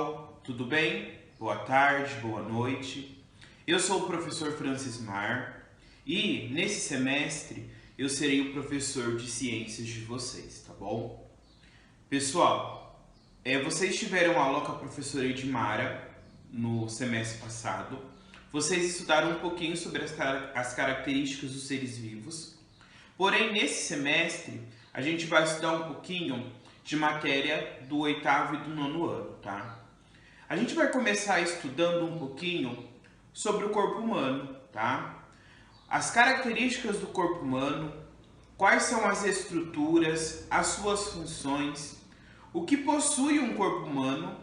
pessoal, tudo bem? Boa tarde, boa noite. Eu sou o professor Francismar e nesse semestre eu serei o professor de ciências de vocês, tá bom? Pessoal, vocês tiveram aula com a professora Edmara no semestre passado. Vocês estudaram um pouquinho sobre as características dos seres vivos. Porém, nesse semestre, a gente vai estudar um pouquinho de matéria do 8º e do 9º ano, tá? A gente vai começar estudando um pouquinho sobre o corpo humano, tá? As características do corpo humano, quais são as estruturas, as suas funções, o que possui um corpo humano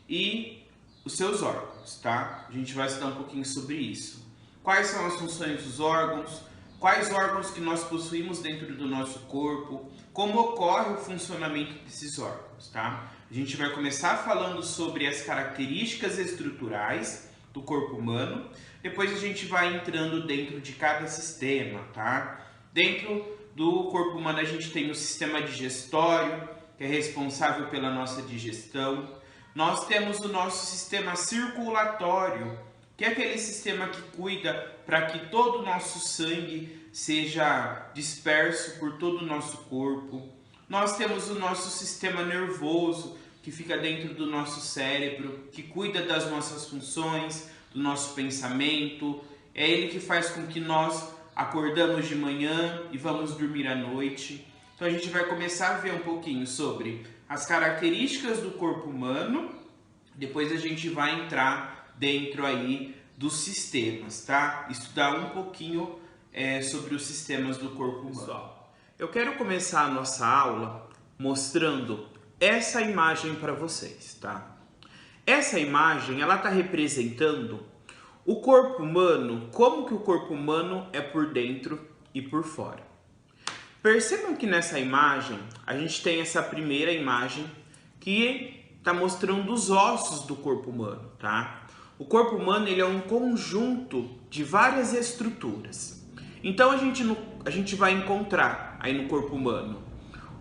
e os seus órgãos, tá? A gente vai estudar um pouquinho sobre isso. Quais são as funções dos órgãos, quais órgãos que nós possuímos dentro do nosso corpo, como ocorre o funcionamento desses órgãos, tá? A gente vai começar falando sobre as características estruturais do corpo humano, depois a gente vai entrando dentro de cada sistema, tá? Dentro do corpo humano a gente tem o sistema digestório, que é responsável pela nossa digestão. Nós temos o nosso sistema circulatório, que é aquele sistema que cuida para que todo o nosso sangue seja disperso por todo o nosso corpo. Nós temos o nosso sistema nervoso, que fica dentro do nosso cérebro, que cuida das nossas funções, do nosso pensamento. É ele que faz com que nós acordamos de manhã e vamos dormir à noite. Então a gente vai começar a ver um pouquinho sobre as características do corpo humano, depois a gente vai entrar dentro aí dos sistemas, tá? Estudar um pouquinho sobre os sistemas do corpo humano. Pessoal, eu quero começar a nossa aula mostrando essa imagem para vocês, tá? Essa imagem, ela está representando o corpo humano, como que o corpo humano é por dentro e por fora. Percebam que nessa imagem, a gente tem essa primeira imagem que está mostrando os ossos do corpo humano, tá? O corpo humano ele é um conjunto de várias estruturas. Então a gente vai encontrar aí no corpo humano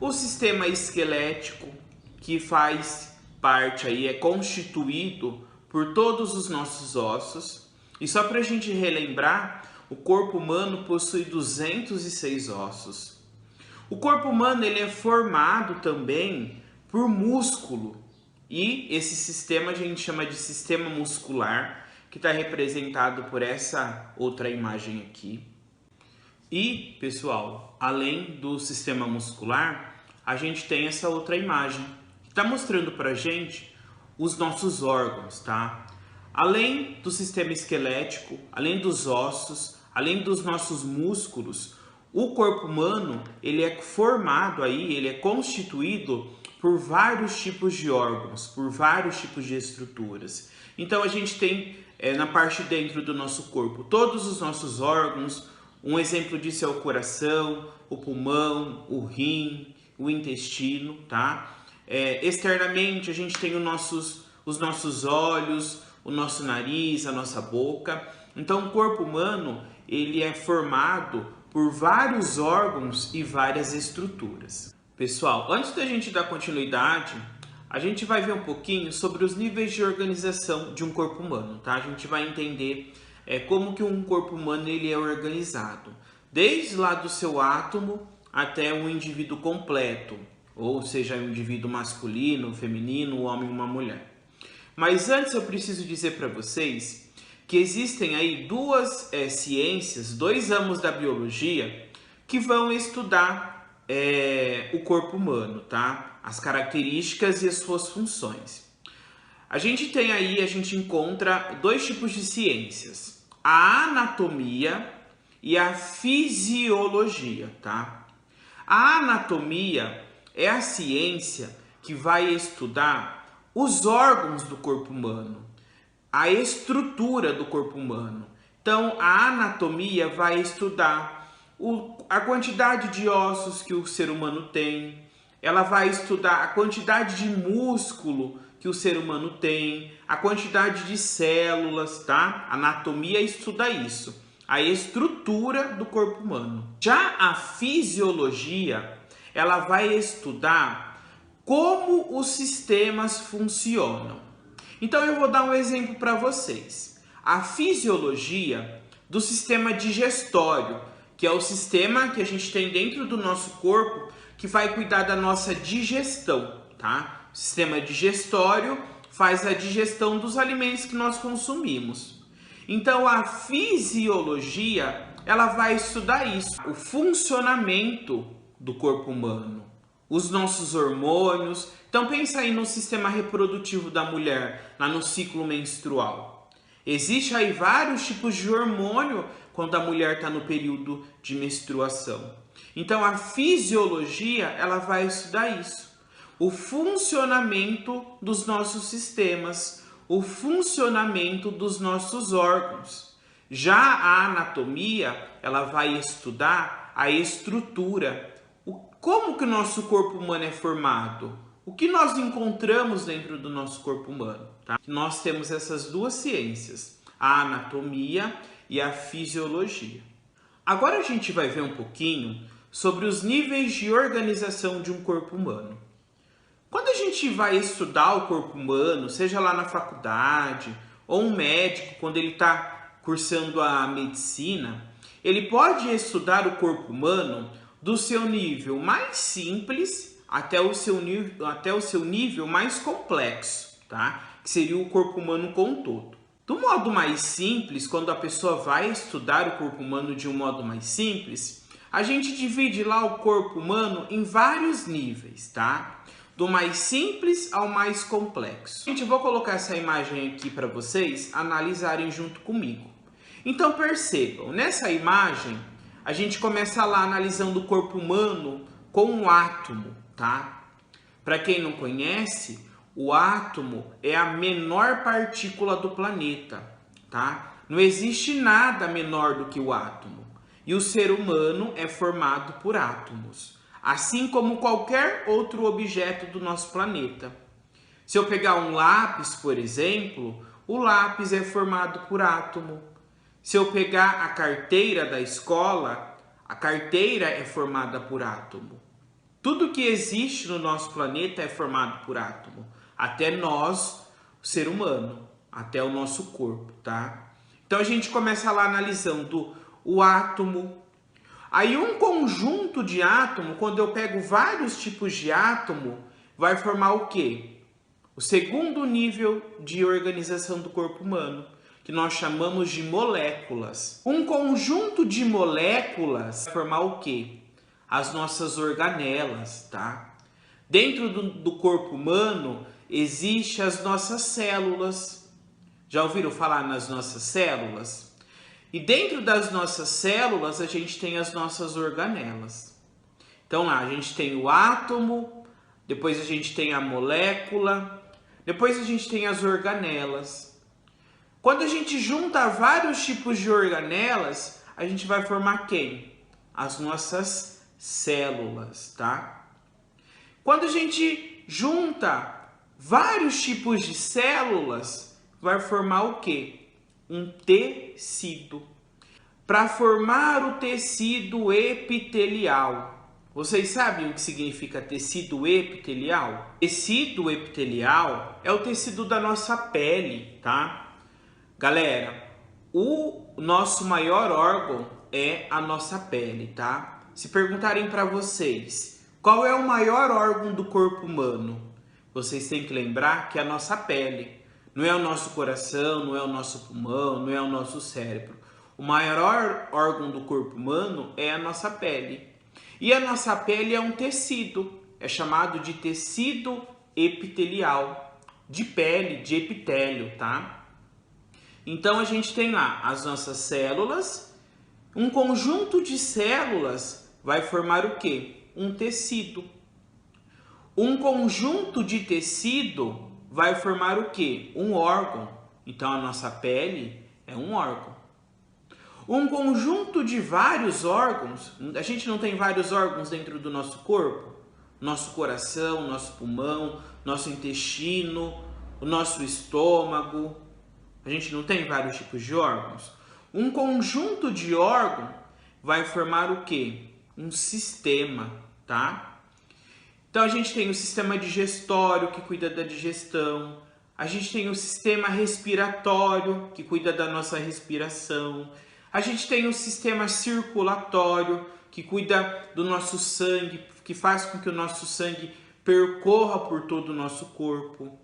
o sistema esquelético, que faz parte aí, é constituído por todos os nossos ossos. E só para a gente relembrar, o corpo humano possui 206 ossos. O corpo humano ele é formado também por músculo. E esse sistema a gente chama de sistema muscular, que está representado por essa outra imagem aqui. E, pessoal, além do sistema muscular, a gente tem essa outra imagem, que está mostrando para a gente os nossos órgãos, tá? Além do sistema esquelético, além dos ossos, além dos nossos músculos, o corpo humano ele é formado aí, ele é constituído por vários tipos de órgãos, por vários tipos de estruturas. Então a gente tem na parte de dentro do nosso corpo todos os nossos órgãos. Um exemplo disso é o coração, o pulmão, o rim, o intestino, tá? Externamente a gente tem os nossos olhos, o nosso nariz, a nossa boca. Então o corpo humano ele é formado por vários órgãos e várias estruturas. Pessoal, antes da gente dar continuidade, a gente vai ver um pouquinho sobre os níveis de organização de um corpo humano, tá? A gente vai entender como que um corpo humano ele é organizado, desde lá do seu átomo até um indivíduo completo, ou seja, um indivíduo masculino, feminino, um homem e uma mulher. Mas antes eu preciso dizer para vocês que existem aí duas ciências, dois ramos da biologia que vão estudar o corpo humano, tá? As características e as suas funções. A gente encontra dois tipos de ciências, a anatomia e a fisiologia, tá? A anatomia é a ciência que vai estudar os órgãos do corpo humano, a estrutura do corpo humano. Então, a anatomia vai estudar a quantidade de ossos que o ser humano tem, ela vai estudar a quantidade de músculo que o ser humano tem, a quantidade de células, tá? A anatomia estuda isso, a estrutura do corpo humano. Já a fisiologia, ela vai estudar como os sistemas funcionam. Então eu vou dar um exemplo para vocês. A fisiologia do sistema digestório, que é o sistema que a gente tem dentro do nosso corpo que vai cuidar da nossa digestão, tá? O sistema digestório faz a digestão dos alimentos que nós consumimos. Então a fisiologia, ela vai estudar isso, o funcionamento do corpo humano, os nossos hormônios. Então pensa aí no sistema reprodutivo da mulher, lá no ciclo menstrual. Existe aí vários tipos de hormônio quando a mulher está no período de menstruação. Então a fisiologia, ela vai estudar isso, o funcionamento dos nossos sistemas, o funcionamento dos nossos órgãos. Já a anatomia, ela vai estudar a estrutura, como que o nosso corpo humano é formado, o que nós encontramos dentro do nosso corpo humano, tá? Nós temos essas duas ciências, a anatomia e a fisiologia. Agora a gente vai ver um pouquinho sobre os níveis de organização de um corpo humano. Quando a gente vai estudar o corpo humano, seja lá na faculdade, ou um médico, quando ele está cursando a medicina, ele pode estudar o corpo humano do seu nível mais simples até o seu nível mais complexo, tá? Que seria o corpo humano como um todo. Do modo mais simples, quando a pessoa vai estudar o corpo humano de um modo mais simples, a gente divide lá o corpo humano em vários níveis, tá? Do mais simples ao mais complexo. Gente, eu vou colocar essa imagem aqui para vocês analisarem junto comigo. Então percebam, nessa imagem, a gente começa lá analisando o corpo humano com um átomo, tá? Para quem não conhece, o átomo é a menor partícula do planeta, tá? Não existe nada menor do que o átomo. E o ser humano é formado por átomos, assim como qualquer outro objeto do nosso planeta. Se eu pegar um lápis, por exemplo, o lápis é formado por átomo. Se eu pegar a carteira da escola, a carteira é formada por átomo. Tudo que existe no nosso planeta é formado por átomo. Até nós, o ser humano, até o nosso corpo, tá? Então a gente começa lá analisando o átomo. Aí um conjunto de átomo, quando eu pego vários tipos de átomo, vai formar o quê? O segundo nível de organização do corpo humano, que nós chamamos de moléculas. Um conjunto de moléculas vai formar o quê? As nossas organelas, tá? Dentro do corpo humano, existem as nossas células. Já ouviram falar nas nossas células? E dentro das nossas células, a gente tem as nossas organelas. Então lá, a gente tem o átomo, depois a gente tem a molécula, depois a gente tem as organelas. Quando a gente junta vários tipos de organelas, a gente vai formar quem? As nossas células, tá? Quando a gente junta vários tipos de células, vai formar o quê? Um tecido. Para formar o tecido epitelial. Vocês sabem o que significa tecido epitelial? Tecido epitelial é o tecido da nossa pele, tá? Galera, o nosso maior órgão é a nossa pele, tá? Se perguntarem para vocês, qual é o maior órgão do corpo humano? Vocês têm que lembrar que é a nossa pele. Não é o nosso coração, não é o nosso pulmão, não é o nosso cérebro. O maior órgão do corpo humano é a nossa pele. E a nossa pele é um tecido, é chamado de tecido epitelial, de pele, de epitélio, tá? Então a gente tem lá as nossas células, um conjunto de células vai formar o quê? Um tecido. Um conjunto de tecido vai formar o quê? Um órgão. Então a nossa pele é um órgão. Um conjunto de vários órgãos, a gente não tem vários órgãos dentro do nosso corpo? Nosso coração, nosso pulmão, nosso intestino, o nosso estômago. A gente não tem vários tipos de órgãos? Um conjunto de órgãos vai formar o quê? Um sistema, tá? Então a gente tem o sistema digestório que cuida da digestão, A gente tem o sistema respiratório, que cuida da nossa respiração. A gente tem o sistema circulatório, que cuida do nosso sangue, que faz com que o nosso sangue percorra por todo o nosso corpo.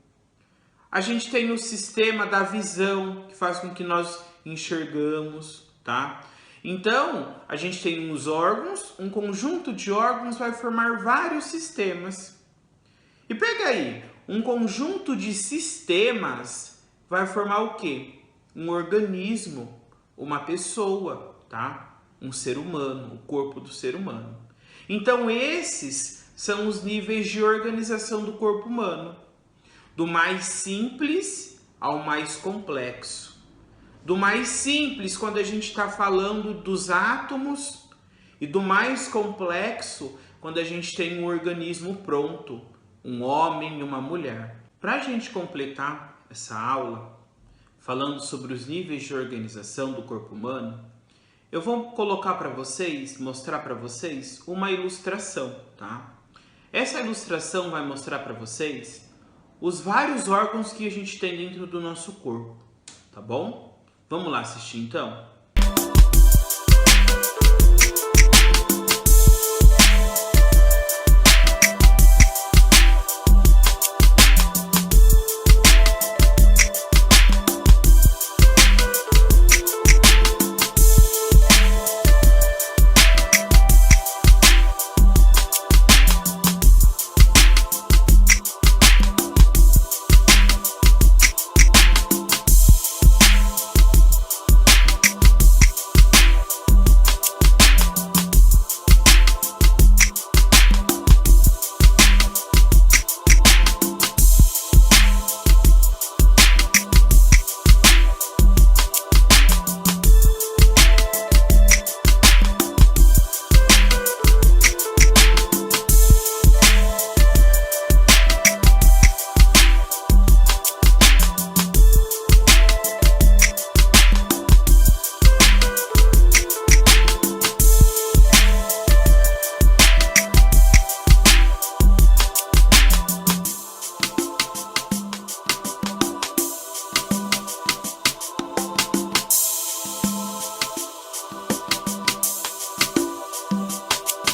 A gente tem o sistema da visão, que faz com que nós enxergamos, tá? Então, a gente tem uns órgãos, um conjunto de órgãos vai formar vários sistemas. E pega aí, um conjunto de sistemas vai formar o quê? Um organismo, uma pessoa, tá? Um ser humano, o corpo do ser humano. Então, esses são os níveis de organização do corpo humano. Do mais simples ao mais complexo. Do mais simples, quando a gente está falando dos átomos, e do mais complexo, quando a gente tem um organismo pronto, um homem e uma mulher. Para a gente completar essa aula, falando sobre os níveis de organização do corpo humano, eu vou colocar para vocês, mostrar para vocês uma ilustração, tá? Essa ilustração vai mostrar para vocês os vários órgãos que a gente tem dentro do nosso corpo, tá bom? Vamos lá assistir então?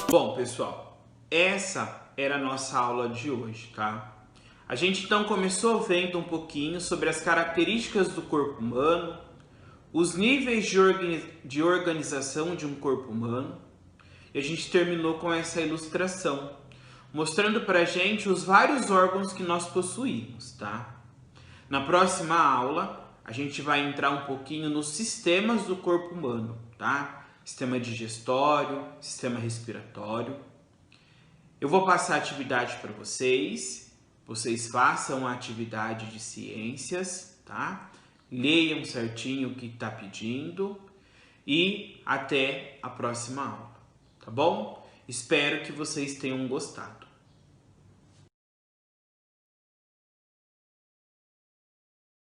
Bom, pessoal, essa era a nossa aula de hoje, tá? A gente então começou vendo um pouquinho sobre as características do corpo humano, os níveis de organização de um corpo humano, e a gente terminou com essa ilustração, mostrando pra gente os vários órgãos que nós possuímos, tá? Na próxima aula, a gente vai entrar um pouquinho nos sistemas do corpo humano, tá? Sistema digestório, sistema respiratório. Eu vou passar a atividade para vocês façam a atividade de ciências, tá? Leiam certinho o que está pedindo e até a próxima aula, tá bom? Espero que vocês tenham gostado.